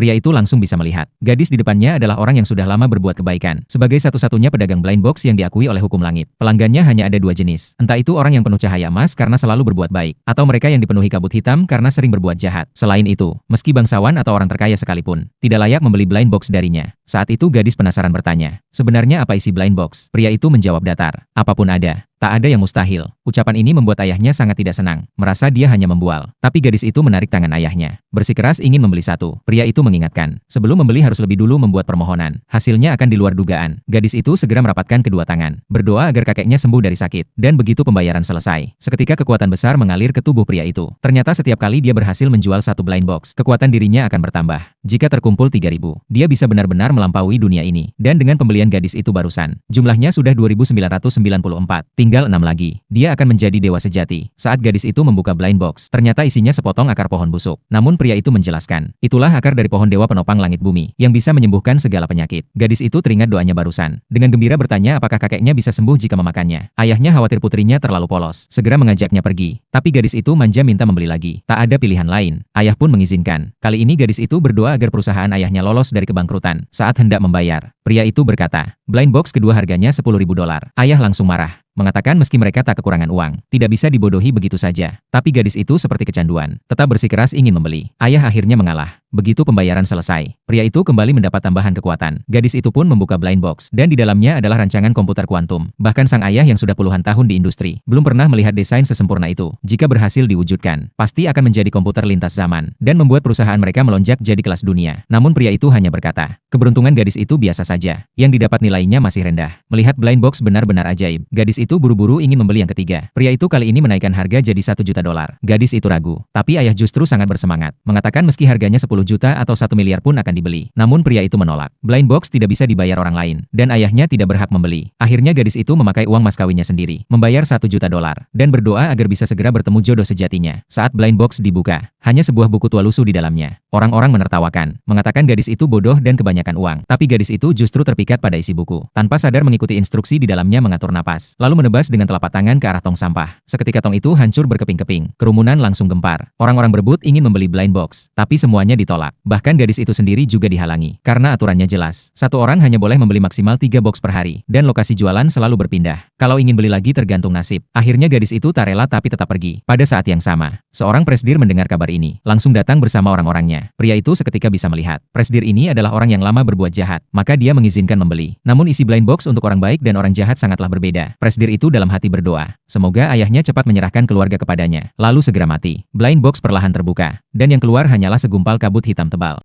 pria itu langsung bisa melihat. Gadis di depannya adalah orang yang sudah lama berbuat kebaikan. Sebagai satu-satunya pedagang blind box yang diakui oleh hukum langit. Pelanggannya hanya ada dua jenis. Entah itu orang yang penuh cahaya emas karena selalu berbuat baik, atau mereka yang dipenuhi kabut hitam karena sering berbuat jahat. Selain itu, meski bangsawan atau orang terkaya sekalipun, tidak layak membeli blind box darinya. Saat itu gadis penasaran bertanya, sebenarnya apa isi blind box? Pria itu menjawab datar, apapun ada. Tak ada yang mustahil. Ucapan ini membuat ayahnya sangat tidak senang, merasa dia hanya membual. Tapi gadis itu menarik tangan ayahnya. Bersikeras ingin membeli satu. Pria itu mengingatkan, sebelum membeli harus lebih dulu membuat permohonan. Hasilnya akan di luar dugaan. Gadis itu segera merapatkan kedua tangan, berdoa agar kakeknya sembuh dari sakit. Dan begitu pembayaran selesai, seketika kekuatan besar mengalir ke tubuh pria itu. Ternyata setiap kali dia berhasil menjual satu blind box, kekuatan dirinya akan bertambah. Jika terkumpul 3.000, dia bisa benar-benar melampaui dunia ini. Dan dengan pembelian gadis itu barusan, jumlahnya sudah 2.994. Tinggal 6 lagi. Dia akan menjadi dewa sejati. Saat gadis itu membuka blind box, ternyata isinya sepotong akar pohon busuk. Namun pria itu menjelaskan, itulah akar dari pohon dewa penopang langit bumi, yang bisa menyembuhkan segala penyakit. Gadis itu teringat doanya barusan. Dengan gembira bertanya apakah kakeknya bisa sembuh jika memakannya. Ayahnya khawatir putrinya terlalu polos, segera mengajaknya pergi. Tapi gadis itu manja minta membeli lagi. Tak ada pilihan lain. Ayah pun mengizinkan. Kali ini gadis itu berdoa agar perusahaan ayahnya lolos dari kebangkrutan. Saat hendak membayar, pria itu berkata, blind box kedua harganya $10.000. Ayah langsung marah, mengatakan meski mereka tak kekurangan uang, tidak bisa dibodohi begitu saja. Tapi gadis itu seperti kecanduan, tetap bersikeras ingin membeli. Ayah akhirnya mengalah. Begitu pembayaran selesai, pria itu kembali mendapat tambahan kekuatan. Gadis itu pun membuka blind box, dan di dalamnya adalah rancangan komputer kuantum. Bahkan sang ayah yang sudah puluhan tahun di industri, belum pernah melihat desain sesempurna itu. Jika berhasil diwujudkan, pasti akan menjadi komputer lintas zaman, dan membuat perusahaan mereka melonjak jadi kelas dunia. Namun pria itu hanya berkata, keberuntungan gadis itu biasa saja. Yang didapat nilainya masih rendah. Melihat blind box benar-benar ajaib, gadis itu buru-buru ingin membeli yang ketiga. Pria itu kali ini menaikkan harga jadi $1 juta. Gadis itu ragu, tapi ayah justru sangat bersemangat, mengatakan meski harganya 10 juta atau 1 miliar pun akan dibeli. Namun pria itu menolak. Blind box tidak bisa dibayar orang lain, dan ayahnya tidak berhak membeli. Akhirnya gadis itu memakai uang mas kawinnya sendiri, membayar $1 juta, dan berdoa agar bisa segera bertemu jodoh sejatinya. Saat blind box dibuka, hanya sebuah buku tua lusuh di dalamnya. Orang-orang menertawakan, mengatakan gadis itu bodoh dan kebanyakan uang. Tapi gadis itu justru terpikat pada isi buku. Tanpa sadar mengikuti instruksi di dalamnya mengatur napas, lalu menebas dengan telapak tangan ke arah tong sampah. Seketika tong itu hancur berkeping-keping. Kerumunan langsung gempar. Orang-orang berebut ingin membeli blind box, tapi semuanya ditolak. Bahkan gadis itu sendiri juga dihalangi. Karena aturannya jelas, satu orang hanya boleh membeli maksimal 3 box per hari, dan lokasi jualan selalu berpindah. Kalau ingin beli lagi tergantung nasib. Akhirnya gadis itu tak rela tapi tetap pergi. Pada saat yang sama, seorang presdir mendengar kabar ini, langsung datang bersama orang-orangnya. Pria itu seketika bisa melihat, presdir ini adalah orang yang lama berbuat jahat, maka dia mengizinkan membeli. Namun isi blind box untuk orang baik dan orang jahat sangatlah berbeda. Presdir itu dalam hati berdoa, semoga ayahnya cepat menyerahkan keluarga kepadanya, lalu segera mati. Blind box perlahan terbuka, dan yang keluar hanyalah segumpal kabut hitam tebal.